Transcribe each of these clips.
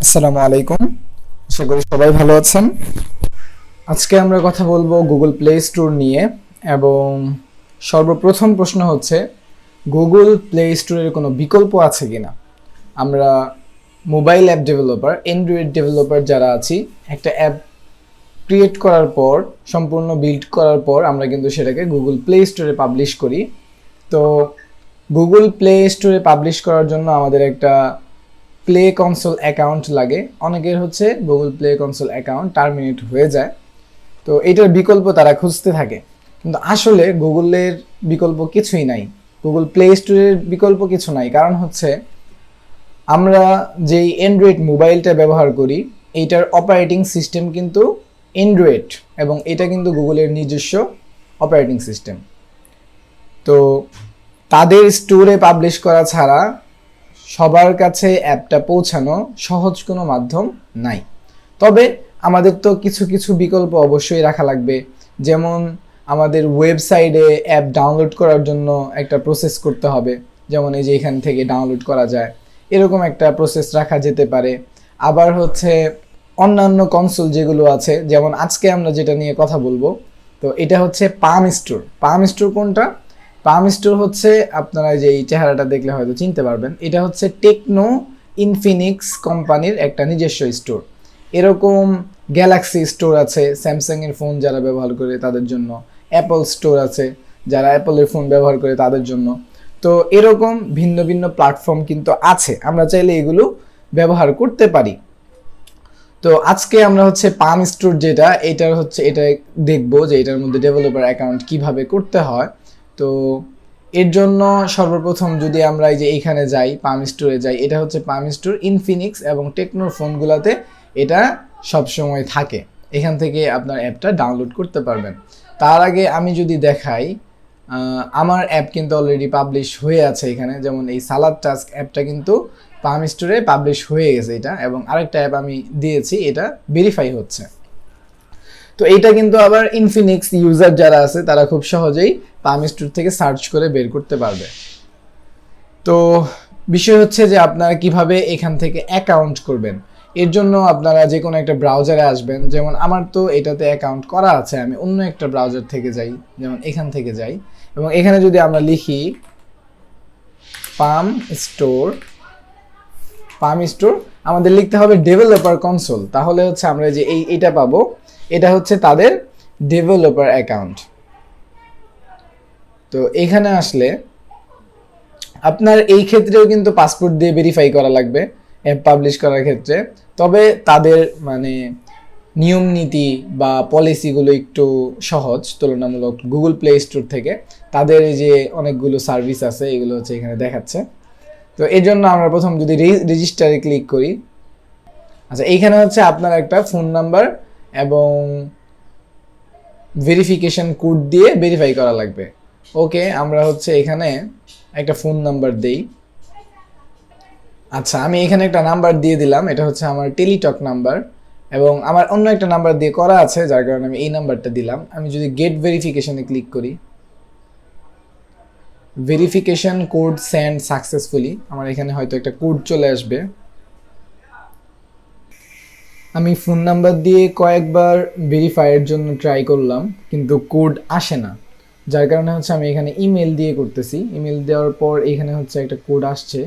আসসালামু আলাইকুম। আশা করি সবাই ভালো আছেন। আজকে আমরা কথা বলবো গুগল প্লে স্টোর নিয়ে, এবং সর্বপ্রথম প্রশ্ন হচ্ছে গুগল প্লে স্টোরের কোনো বিকল্প আছে কিনা। আমরা mobile app developer, Android developer যারা আছি, একটা অ্যাপ ক্রিয়েট করার পর, সম্পূর্ণ বিল্ড করার পর আমরা কিন্তু সেটাকে গুগল প্লে স্টোরে পাবলিশ করি। তো গুগল প্লে স্টোরে পাবলিশ করার জন্য আমাদের একটা প্লে কনসোল অ্যাকাউন্ট লাগে। অনেকের হচ্ছে Google play console account terminate হয়ে যায়, তো এটার বিকল্প তারা খুঁজতে থাকে, কিন্তু আসলে গুগলের বিকল্প কিছুই নাই, গুগল প্লে স্টোরের বিকল্প কিছু নাই। কারণ হচ্ছে আমরা যেই অ্যান্ড্রয়েড মোবাইলটা ব্যবহার করি, এইটার অপারেটিং সিস্টেম কিন্তু অ্যান্ড্রয়েড, এবং এটা কিন্তু গুগলের নিজস্ব অপারেটিং সিস্টেম। তো তাদের স্টোরে পাবলিশ করা ছাড়া সবার কাছে অ্যাপটা পৌঁছানো সহজ কোনো মাধ্যম নাই। তবে আমাদের তো কিছু কিছু বিকল্প অবশ্যই রাখা লাগবে। যেমন আমাদের ওয়েবসাইটে অ্যাপ ডাউনলোড করার জন্য একটা প্রসেস করতে হবে, যেমন এই যে এখান থেকে ডাউনলোড করা যায়, এরকম একটা প্রসেস রাখা যেতে পারে। আবার হচ্ছে অন্যান্য কনসোল যেগুলো আছে, যেমন আজকে আমরা যেটা নিয়ে কথা বলবো, তো এটা হচ্ছে পাম স্টোর। পাম স্টোর কোনটা? পাম স্টোর হচ্ছে, আপনারা যে এই চেহারাটা দেখলে হয়তো চিনতে পারবেন, এটা হচ্ছে টেকনো ইনফিনিক্স কোম্পানির একটা নিজস্ব স্টোর। এরকম গ্যালাক্সি স্টোর আছে স্যামসাংয়ের ফোন যারা ব্যবহার করে তাদের জন্য, অ্যাপল স্টোর আছে যারা অ্যাপলের ফোন ব্যবহার করে তাদের জন্য। তো এরকম ভিন্ন ভিন্ন প্ল্যাটফর্ম কিন্তু আছে, আমরা চাইলে এগুলো ব্যবহার করতে পারি। তো আজকে আমরা হচ্ছে পাম স্টোর যেটা, এটার হচ্ছে এটা দেখবো যে এটার মধ্যে ডেভেলপার অ্যাকাউন্ট কিভাবে করতে হয়। তো এর জন্য সর্বপ্রথম যদি আমরা এই যে এইখানে যাই, পাম স্টোরে যাই, এটা হচ্ছে পাম স্টোর ইনফিনিক্স এবং টেকনোর ফোনগুলোতে এটা সবসময় থাকে। এখান থেকে আপনার অ্যাপটা ডাউনলোড করতে পারবেন। তার আগে আমি যদি দেখাই, আমার অ্যাপ কিন্তু অলরেডি পাবলিশ হয়ে আছে এখানে। যেমন এই সালাদ টাস্ক অ্যাপটা কিন্তু পাম স্টোরে পাবলিশ হয়ে গেছে এটা, এবং আরেকটা অ্যাপ আমি দিয়েছি, এটা ভেরিফাই হচ্ছে। তো এইটা কিন্তু আবার ইনফিনিক্স ইউজার যারা আছে তারা খুব সহজেই পাম স্টোর থেকে সার্চ করে বের করতে পারবে। তো বিষয় হচ্ছে যে আপনারা কিভাবে এখান থেকে অ্যাকাউন্ট করবেন। এর জন্য আপনারা যে কোনো একটা ব্রাউজারে আসবেন, যেমন আমার তো এটাতে অ্যাকাউন্ট করা আছে, আমি অন্য একটা ব্রাউজার থেকে যাই, যেমন এখান থেকে যাই, এবং এখানে যদি আমরা লিখি পাম স্টোর, পাম স্টোর, আমাদের লিখতে হবে ডেভেলপার কনসোল, তাহলে হচ্ছে আমরা যে এইটা পাবো, এটা হচ্ছে তাদের ডেভেলপার অ্যাকাউন্ট। তো এখানে আসলে আপনার এই ক্ষেত্রেও কিন্তু পাসপোর্ট দিয়ে ভেরিফাই করা লাগবে অ্যাপ পাবলিশ করার ক্ষেত্রে। তবে তাদের মানে নিয়ম নীতি বা পলিসিগুলো একটু সহজ তুলনামূলক গুগল প্লে স্টোর থেকে। তাদের এই যে অনেকগুলো সার্ভিস আছে, এগুলো হচ্ছে এখানে দেখাচ্ছে। তো এই জন্য আমরা প্রথম যদি রেজিস্টারে ক্লিক করি, আচ্ছা এইখানে হচ্ছে আপনার একটা ফোন নাম্বার এবং ভেরিফিকেশন কোড দিয়ে ভেরিফাই করা লাগবে। ওকে, আমরা হচ্ছে এখানে একটা ফোন নাম্বার দেই। আচ্ছা, আমি এখানে একটা নাম্বার দিয়ে দিলাম, এটা হচ্ছে আমার টেলিটক নাম্বার, এবং আমার অন্য একটা নাম্বার দিয়ে করা আছে যার কারণে আমি এই নাম্বারটা দিলাম। আমি যদি গেট ভেরিফিকেশনে ক্লিক করি, ভেরিফিকেশন কোড সেন্ড সাকসেসফুলি, আমার এখানে হয়তো একটা কোড চলে আসবে। আমি ফোন নাম্বার দিয়ে কয়েকবার ভেরিফাইয়ের জন্য ট্রাই করলাম, কিন্তু কোড আসে না, যার কারণে হচ্ছে আমি এখানে ইমেল দিয়ে করতেছি। ইমেল দেওয়ার পর এখানে হচ্ছে একটা কোড আসছে,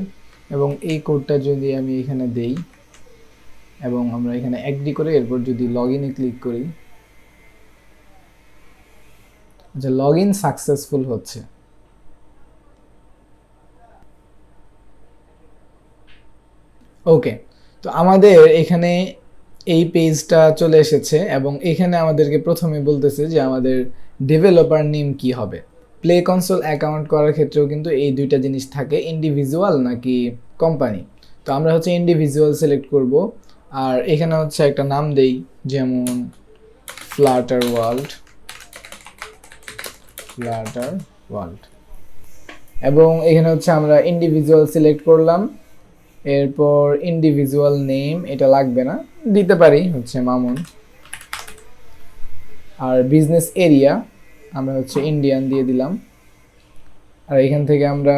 এবং এই কোডটা যদি আমি এখানে দেই এবং আমরা এখানে অ্যাগ্রি করে এরপর যদি লগ ইনে ক্লিক করি, আচ্ছা লগ ইন সাকসেসফুল হচ্ছে। ওকে, তো আমাদের এখানে এই পেজটা চলে এসেছে, এবং এখানে আমাদেরকে প্রথমে বলতেছে যে আমাদের ডেভেলপার নেম কি হবে। প্লে কনসোল অ্যাকাউন্ট করার ক্ষেত্রেও কিন্তু এই দুইটা জিনিস থাকে, ইন্ডিভিজুয়াল নাকি কোম্পানি। তো আমরা হচ্ছে ইন্ডিভিজুয়াল সিলেক্ট করব, আর এখানে হচ্ছে একটা নাম দেই, যেমন ফ্লাটার ওয়ার্ল্ড, ফ্লাটার ওয়ার্ল্ড, এবং এখানে হচ্ছে আমরা ইন্ডিভিজুয়াল সিলেক্ট করলাম। এরপর ইন্ডিভিজুয়াল নেম এটা লাগবে না, দিতে পারি হচ্ছে মামুন। আর বিজনেস এরিয়া আমরা হচ্ছে ইন্ডিয়ান দিয়ে দিলাম, আর এখান থেকে আমরা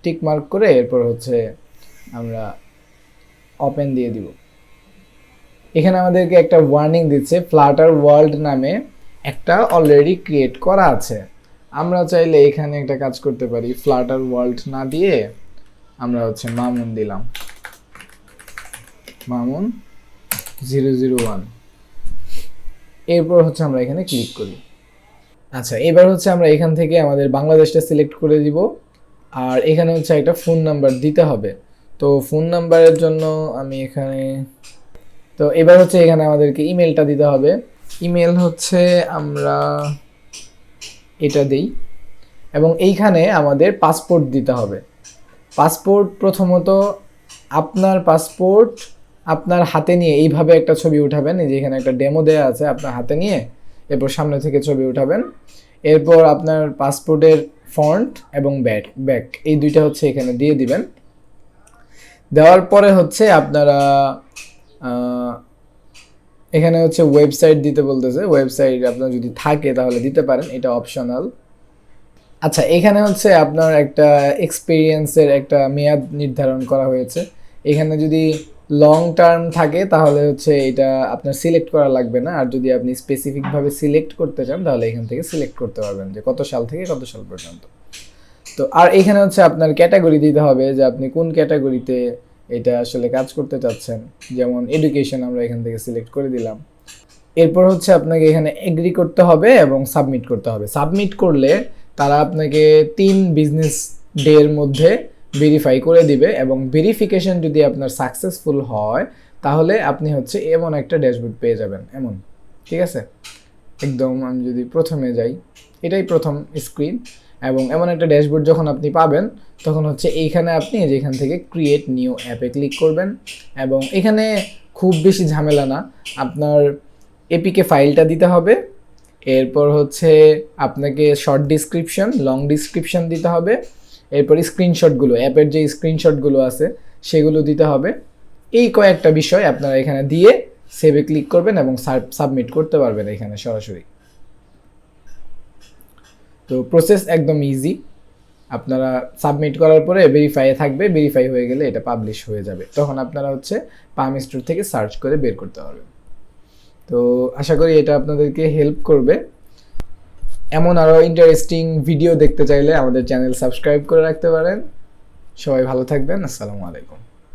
টিক মার্ক করে এরপর হচ্ছে আমরা ওপেন দিয়ে দিব। এখানে আমাদেরকে একটা ওয়ার্নিং দিচ্ছে, ফ্লাটার ওয়ার্ল্ড নামে একটা অলরেডি ক্রিয়েট করা আছে। আমরা চাইলে এখানে একটা কাজ করতে পারি, ফ্লাটার ওয়ার্ল্ড না দিয়ে আমরা হচ্ছে মামুন দিলাম, মামুন 001। এরপর হচ্ছে আমরা এখানে ক্লিক করি। আচ্ছা, এবার হচ্ছে আমরা এখান থেকে আমাদের বাংলাদেশটা সিলেক্ট করে দিব, আর এখানে হচ্ছে একটা ফোন নাম্বার দিতে হবে। তো ফোন নাম্বারের জন্য আমি এখানে, তো এবার হচ্ছে এখানে আমাদেরকে ইমেলটা দিতে হবে। ইমেল হচ্ছে আমরা এটা দেই, এবং এইখানে আমাদের পাসপোর্ট দিতে হবে। পাসপোর্ট প্রথমত আপনার পাসপোর্ট আপনার হাতে নিয়ে এইভাবে একটা ছবি উঠাবেন, এই যে এখানে একটা ডেমো দেওয়া আছে, আপনার হাতে নিয়ে এরপর সামনে থেকে ছবি উঠাবেন। এরপর আপনার পাসপোর্টের ফন্ট এবং ব্যাক এই দুইটা হচ্ছে এখানে দিয়ে দিবেন। দেওয়ার পরে হচ্ছে আপনারা এখানে হচ্ছে ওয়েবসাইট দিতে বলতেছে, ওয়েবসাইট আপনার যদি থাকে তাহলে দিতে পারেন, এটা অপশনাল। আচ্ছা, এখানে হচ্ছে আপনার একটা এক্সপিরিয়েন্সের একটা মেয়াদ নির্ধারণ করা হয়েছে। এখানে যদি লং টার্ম থাকে তাহলে হচ্ছে এটা আপনার সিলেক্ট করা লাগবে না, আর যদি আপনি স্পেসিফিকভাবে সিলেক্ট করতে চান তাহলে এখান থেকে সিলেক্ট করতে পারবেন যে কত সাল থেকে কত সাল পর্যন্ত। তো আর এখানে হচ্ছে আপনার ক্যাটাগরি দিতে হবে যে আপনি কোন ক্যাটাগরিতে এটা আসলে কাজ করতে চাচ্ছেন, যেমন এডুকেশন আমরা এখান থেকে সিলেক্ট করে দিলাম। এরপর হচ্ছে আপনাকে এখানে এগ্রি করতে হবে এবং সাবমিট করতে হবে। সাবমিট করলে তারা আপনাকে 3 বিজনেস ডের মধ্যে ভেরিফাই করে দিবে, এবং ভেরিফিকেশন যদি আপনার সাকসেসফুল হয় তাহলে আপনি হচ্ছে এমন একটা ড্যাশবোর্ড পেয়ে যাবেন, এমন। ঠিক আছে, একদম আমি যদি প্রথমে যাই, এটাই প্রথম স্ক্রিন, এবং এমন একটা ড্যাশবোর্ড যখন আপনি পাবেন তখন হচ্ছে এইখানে আপনি যেখান থেকে ক্রিয়েট নিউ অ্যাপে ক্লিক করবেন, এবং এখানে খুব বেশি ঝামেলা না, আপনার এপিকে ফাইলটা দিতে হবে। এরপর হচ্ছে আপনাকে শর্ট ডিসক্রিপশন, লং ডিসক্রিপশন দিতে হবে। এরপর স্ক্রিনশটগুলো, অ্যাপের যে স্ক্রিনশটগুলো আছে সেগুলো দিতে হবে। এই কয়েকটা বিষয় আপনারা এখানে দিয়ে সেভে ক্লিক করবেন এবং সাবমিট করতে পারবেন এখানে সরাসরি। তো প্রসেস একদম ইজি। আপনারা সাবমিট করার পরে ভেরিফাই থাকবে, ভেরিফাই হয়ে গেলে এটা পাবলিশ হয়ে যাবে, তখন আপনারা হচ্ছে পাম স্টোর থেকে সার্চ করে বের করতে পারবেন। তো আশা করি এটা আপনাদেরকে হেল্প করবে। এমন আরও ইন্টারেস্টিং ভিডিও দেখতে চাইলে আমাদের চ্যানেল সাবস্ক্রাইব করে রাখতে পারেন। সবাই ভালো থাকবেন, আসসালামু আলাইকুম।